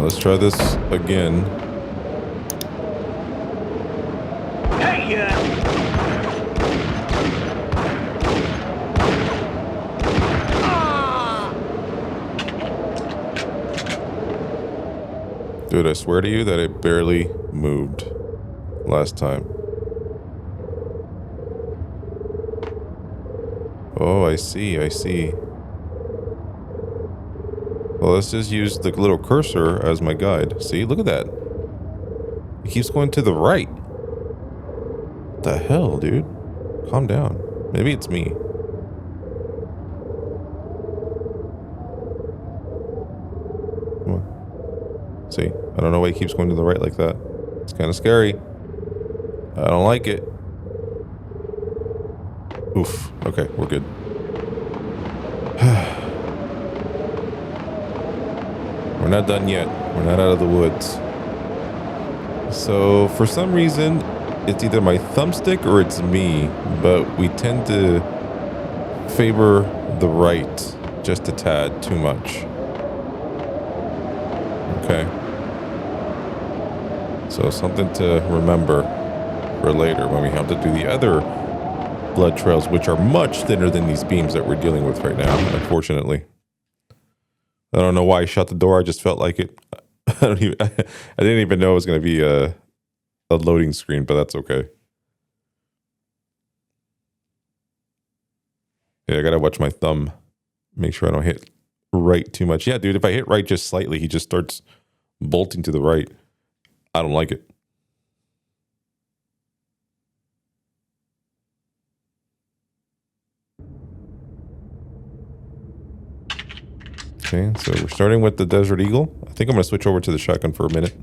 let's try this again. Hey, Dude, I swear to you that it barely moved last time. Oh, I see, I see. Well, let's just use the little cursor as my guide. See, look at that. It keeps going to the right. What the hell, dude? Calm down. Maybe it's me. Come on. See, I don't know why it keeps going to the right like that. It's kind of scary. I don't like it. Oof. Okay, we're good. We're not done yet. We're not out of the woods. So, for some reason, it's either my thumbstick or it's me, but we tend to favor the right just a tad too much. Okay. So, something to remember for later when we have to do the other blood trails, which are much thinner than these beams that we're dealing with right now, unfortunately. I don't know why I shut the door. I just felt like it. I didn't even know it was going to be a loading screen, but that's okay. Yeah, I got to watch my thumb. Make sure I don't hit right too much. Yeah, dude, if I hit right just slightly, he just starts bolting to the right. I don't like it. Okay, so we're starting with the Desert Eagle. I think I'm going to switch over to the shotgun for a minute.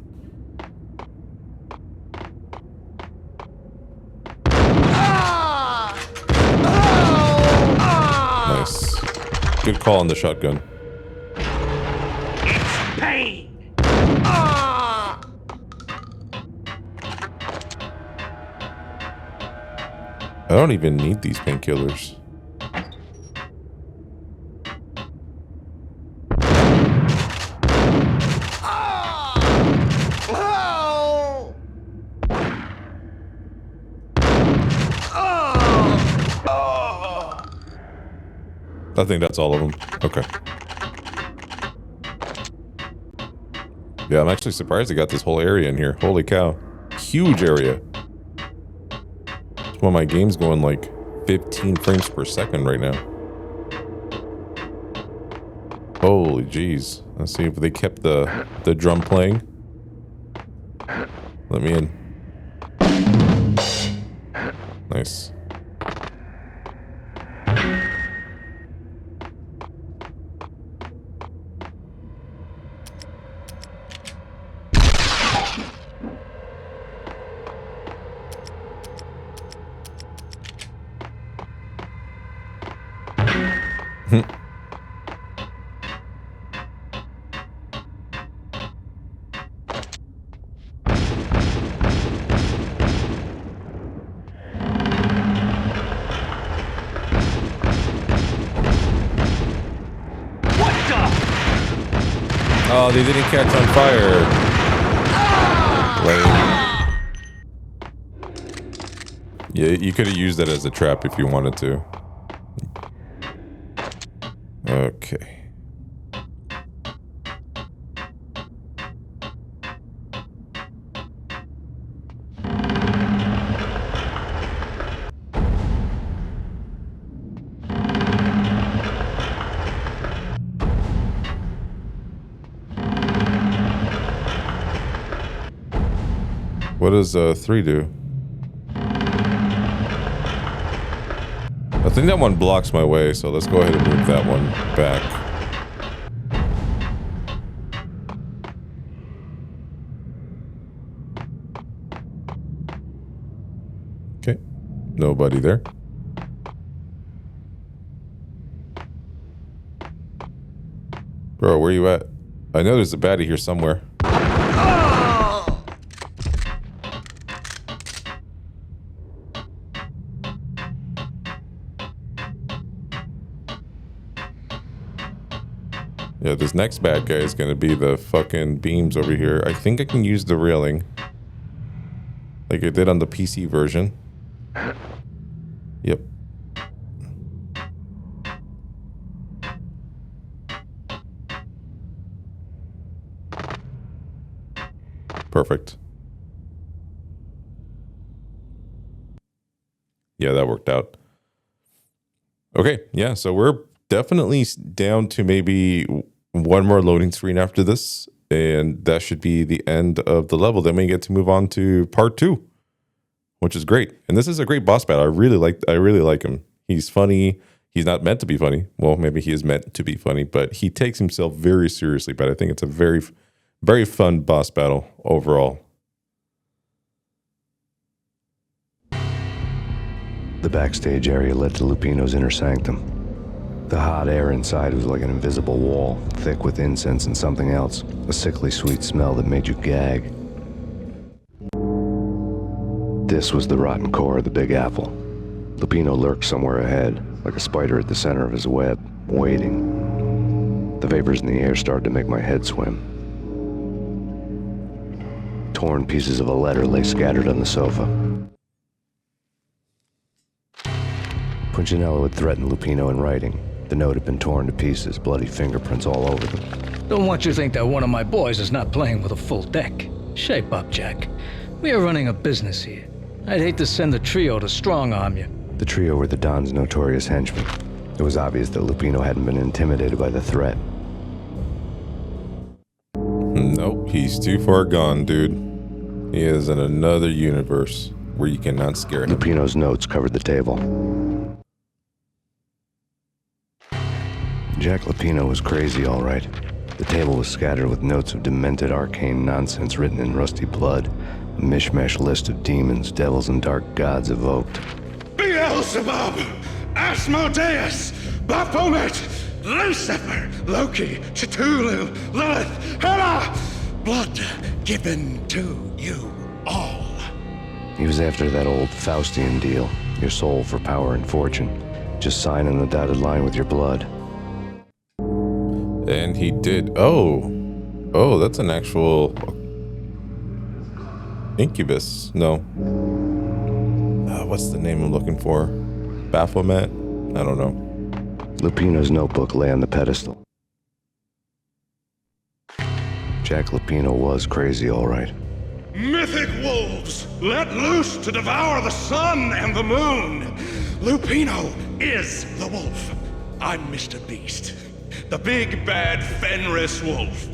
Nice. Good call on the shotgun. it's pain. I don't even need these painkillers. I think that's all of them. Okay. Yeah, I'm actually surprised I got this whole area in here. Holy cow. Huge area. That's why my game's going like 15 frames per second right now. Holy jeez. Let's see if they kept the drum playing. Let me in. Nice. Oh, they didn't catch on fire. Lame. Yeah, you could have used that as a trap if you wanted to. Okay. What does 3 do? I think that one blocks my way, so let's go ahead and move that one back. Okay. Nobody there. Bro, where you at? I know there's a baddie here somewhere. Yeah, Yeah, this next bad guy is gonna be the fucking beams over here. I think I can use the railing. Like I did on the PC version. Yep. Perfect. Yeah, that worked out. Okay, yeah, so we're definitely down to maybe one more loading screen after this, and that should be the end of the level. Then we get to move on to part 2, which is great. And this is a great boss battle. I really like him. He's funny. He's not meant to be funny. Well, maybe he is meant to be funny, but he takes himself very seriously. But I think it's a very, very fun boss battle overall. The backstage area led to Lupino's inner sanctum. The hot air inside was like an invisible wall, thick with incense and something else, a sickly sweet smell that made you gag. This was the rotten core of the Big Apple. Lupino lurked somewhere ahead, like a spider at the center of his web, waiting. The vapors in the air started to make my head swim. Torn pieces of a letter lay scattered on the sofa. Punchinello had threatened Lupino in writing. The note had been torn to pieces, bloody fingerprints all over them. Don't want you to think that one of my boys is not playing with a full deck. Shape up, Jack. We are running a business here. I'd hate to send the trio to strong-arm you. The trio were the Don's notorious henchmen. It was obvious that Lupino hadn't been intimidated by the threat. Nope, he's too far gone, dude. He is in another universe where you cannot scare him. Lupino's notes covered the table. Jack Lupino was crazy, all right. The table was scattered with notes of demented arcane nonsense written in rusty blood. A mishmash list of demons, devils, and dark gods evoked. Beelzebub, Asmodeus, Baphomet, Lucifer, Loki, Cthulhu, Lilith, Hela, blood given to you all. He was after that old Faustian deal, your soul for power and fortune. Just sign on the dotted line with your blood. And he did. Oh, that's an actual incubus. No. What's the name I'm looking for? Baphomet? I don't know. Lupino's notebook lay on the pedestal. Jack Lupino was crazy, all right. Mythic wolves, let loose to devour the sun and the moon. Lupino is the wolf. I'm Mr. Beast, the big bad Fenris wolf.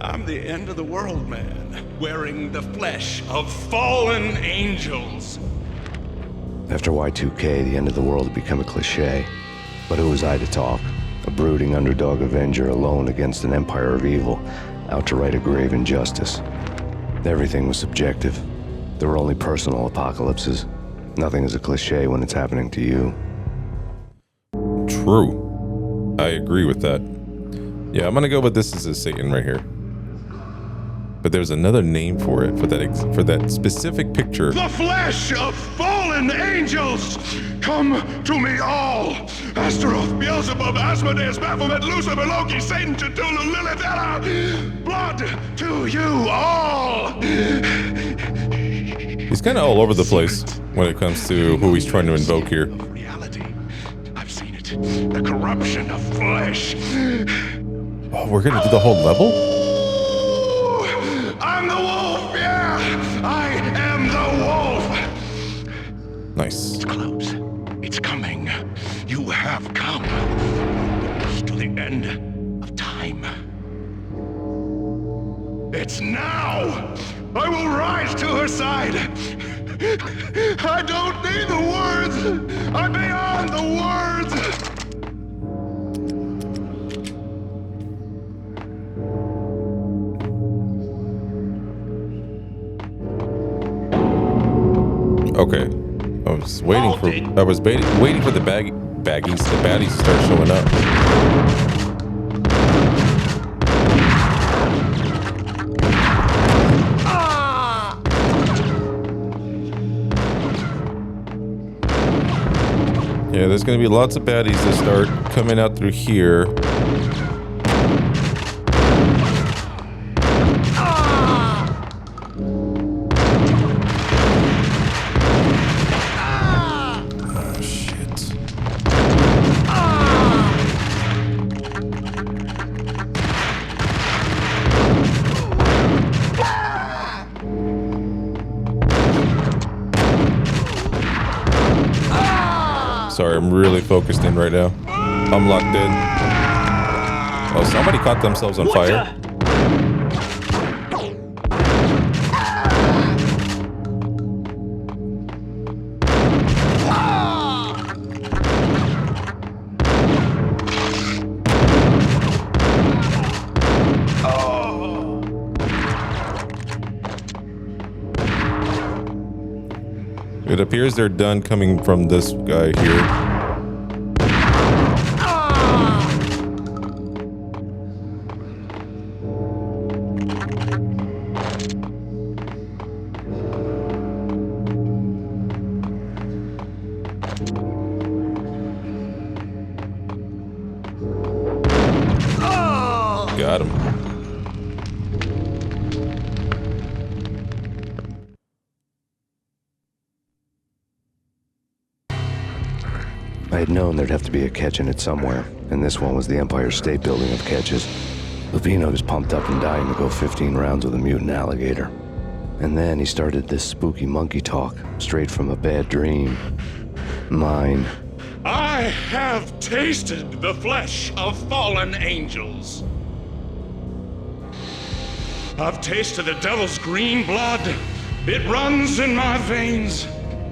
I'm the end of the world man, wearing the flesh of fallen angels. After Y2K, the end of the world had become a cliche. But who was I to talk? A brooding underdog avenger alone against an empire of evil, out to right a grave injustice. Everything was subjective. There were only personal apocalypses. Nothing is a cliche when it's happening to you. True. I agree with that. Yeah, I'm gonna go with this as a Satan right here. But there's another name for it, for that specific picture. The flesh of fallen angels! Come to me all! Astaroth, Beelzebub, Asmodeus, Baphomet, Lucifer, Loki, Satan, Cthulhu, Lilith, Hela! Blood to you all! He's kind of all over the place when it comes to who he's trying to invoke here. Of reality. I've seen it. The corruption of flesh. Oh, we're gonna do the whole level? I'm the wolf, yeah! I am the wolf! Nice. It's close. It's coming. You have come to the end of time. It's now! I will rise to her side! I don't need the words! I'm beyond the words! Okay. I was waiting for the baddies to start showing up. Yeah, there's gonna be lots of baddies that start coming out through here. Sorry, I'm really focused in right now. I'm locked in. Oh, somebody caught themselves on fire. It appears they're done coming from this guy here. Got him. I had known there'd have to be a catch in it somewhere, and this one was the Empire State Building of catches. Lupino was pumped up and dying to go 15 rounds with a mutant alligator. And then he started this spooky monkey talk, straight from a bad dream. Mine. I have tasted the flesh of fallen angels. I've tasted the devil's green blood. It runs in my veins.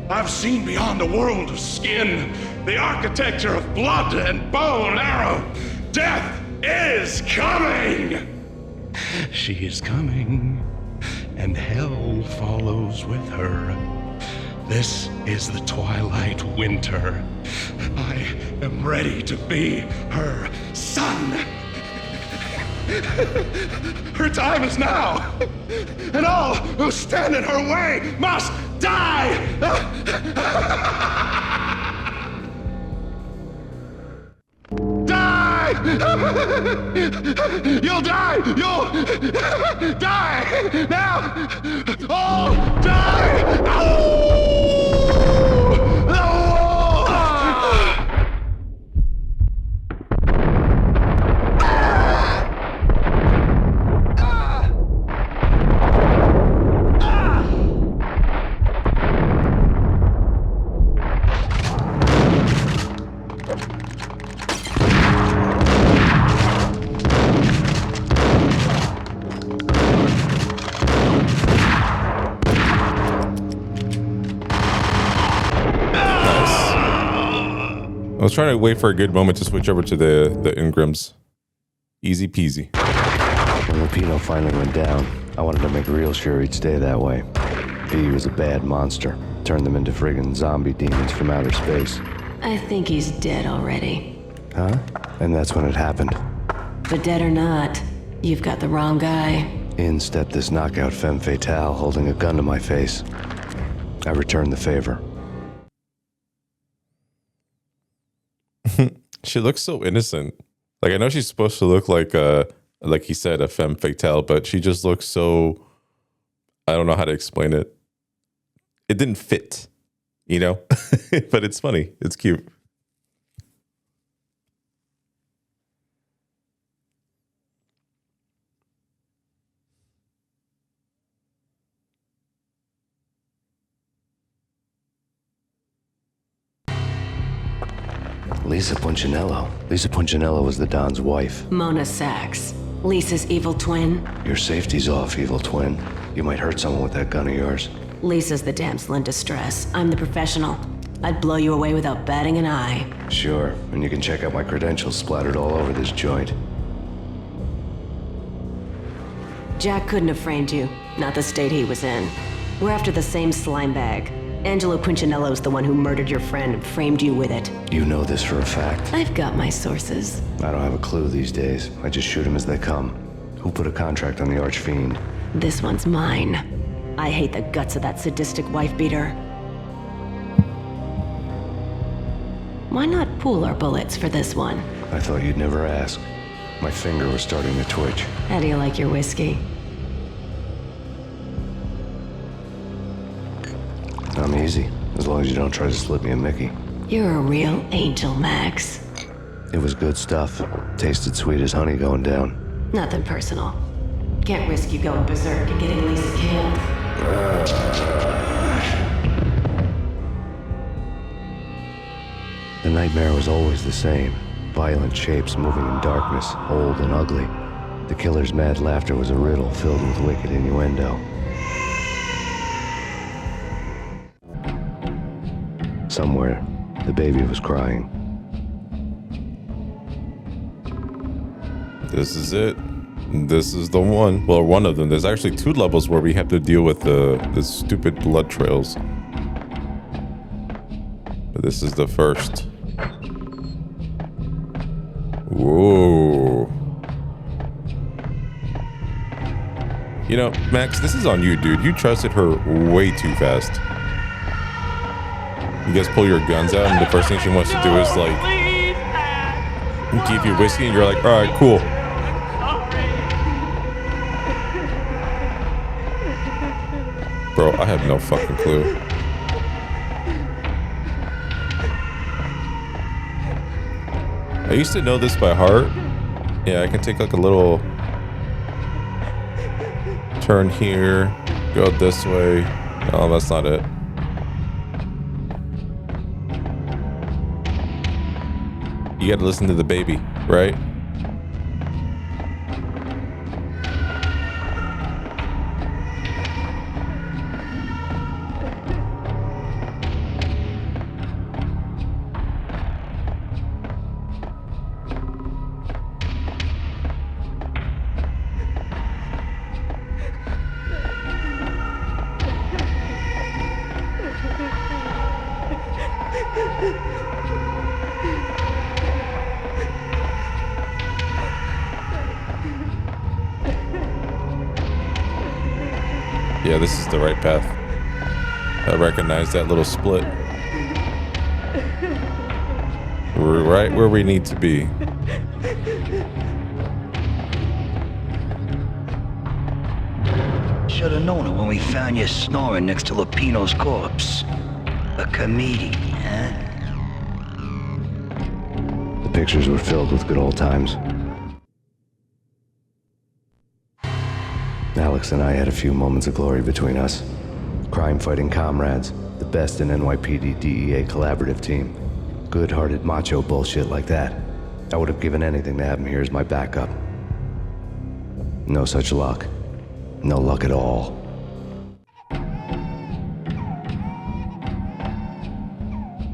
I've seen beyond a world of skin, the architecture of blood and bow and arrow. Death is coming! She is coming, and hell follows with her. This is the twilight winter. I am ready to be her son. Her time is now, and all who stand in her way must die! Die! You'll die! You'll die! Now! Oh, die! I was trying to wait for a good moment to switch over to the Ingrams. Easy peasy. When Lupino finally went down, I wanted to make real sure he'd stay that way. He was a bad monster. Turned them into friggin' zombie demons from outer space. I think he's dead already. Huh? And that's when it happened. But dead or not, you've got the wrong guy. In stepped this knockout femme fatale holding a gun to my face. I returned the favor. She looks so innocent. Like, I know she's supposed to look like he said, a femme fatale, but she just looks so, I don't know how to explain it. It didn't fit, you know? But it's funny. It's cute. Lisa Punchinello. Lisa Punchinello was the Don's wife. Mona Sachs. Lisa's evil twin. Your safety's off, evil twin. You might hurt someone with that gun of yours. Lisa's the damsel in distress. I'm the professional. I'd blow you away without batting an eye. Sure, and you can check out my credentials splattered all over this joint. Jack couldn't have framed you. Not the state he was in. We're after the same slime bag. Angelo Punchinello's the one who murdered your friend and framed you with it. You know this for a fact. I've got my sources. I don't have a clue these days. I just shoot them as they come. Who put a contract on the Archfiend? This one's mine. I hate the guts of that sadistic wife-beater. Why not pool our bullets for this one? I thought you'd never ask. My finger was starting to twitch. How do you like your whiskey? I'm easy, as long as you don't try to slip me a Mickey. You're a real angel, Max. It was good stuff. Tasted sweet as honey going down. Nothing personal. Can't risk you going berserk and getting Lisa killed. nightmare was always the same. Violent shapes moving in darkness, old and ugly. The killer's mad laughter was a riddle filled with wicked innuendo. Somewhere, the baby was crying. This is it. This is the one. Well, one of them. There's actually 2 levels where we have to deal with the stupid blood trails. But this is the first. Whoa. You know, Max, this is on you, dude. You trusted her way too fast. You guys pull your guns out, and the first thing she wants to do is, like, give you whiskey, and you're like, all right, cool. Bro, I have no fucking clue. I used to know this by heart. Yeah, I can take like a little turn here, go this way. Oh, that's not it. You gotta listen to the baby, right? Yeah, this is the right path. I recognize that little split. We're right where we need to be. Should have known it when we found you snoring next to Lupino's corpse. A comedian, huh? The pictures were filled with good old times. Alex and I had a few moments of glory between us. Crime-fighting comrades, the best in NYPD DEA collaborative team. Good-hearted macho bullshit like that. I would have given anything to have him here as my backup. No such luck. No luck at all.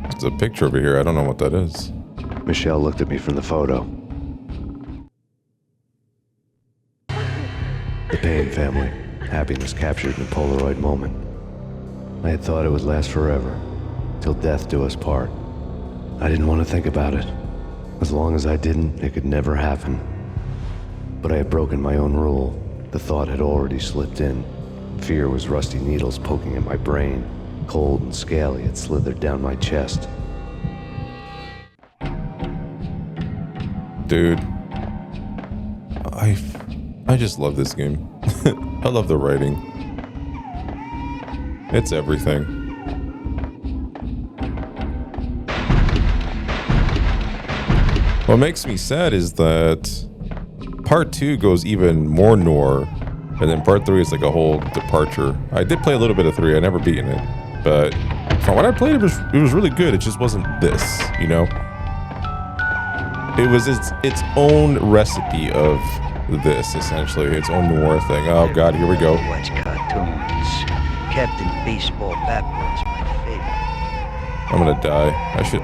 There's a picture over here. I don't know what that is. Michelle looked at me from the photo. The Payne family. Happiness captured in a Polaroid moment. I had thought it would last forever, till death do us part. I didn't want to think about it. As long as I didn't, it could never happen. But I had broken my own rule. The thought had already slipped in. Fear was rusty needles poking at my brain. Cold and scaly, it slithered down my chest. Dude, I just love this game. I love the writing. It's everything. What makes me sad is that part 2 goes even more noir, and then part 3 is like a whole departure. I did play a little bit of 3. I never beaten it, but from what I played, it was really good. It just wasn't this, you know. It was its own recipe of this, essentially, its own noir thing. Oh God, here we go. Watch cartoons. Captain Baseball Bat Boy's my favorite. I'm gonna die. I should.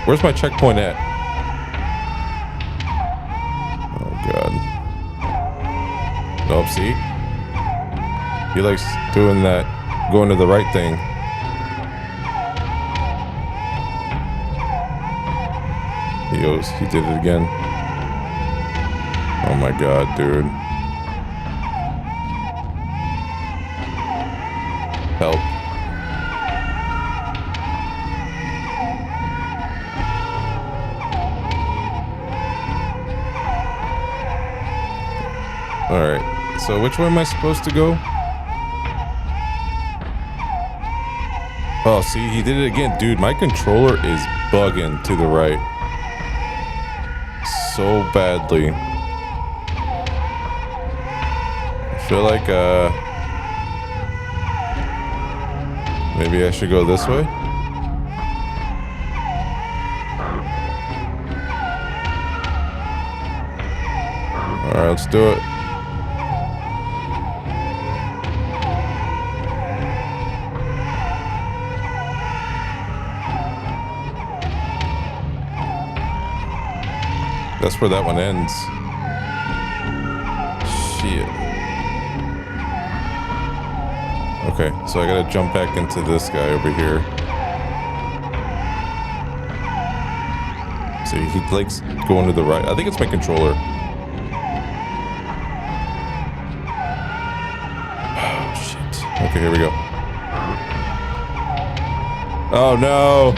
Where's my checkpoint at? Oh God. Nope. See, he likes doing that, going to the right thing. He did it again. Oh my God, dude. Help. Alright, so which way am I supposed to go? Oh, see, he did it again. Dude, my controller is bugging to the right. So badly. I feel like maybe I should go this way. Alright, let's do it. That's where that one ends. Shit. Okay, so I gotta jump back into this guy over here. See, he likes going to the right. I think it's my controller. Oh, shit. Okay, here we go. Oh, no.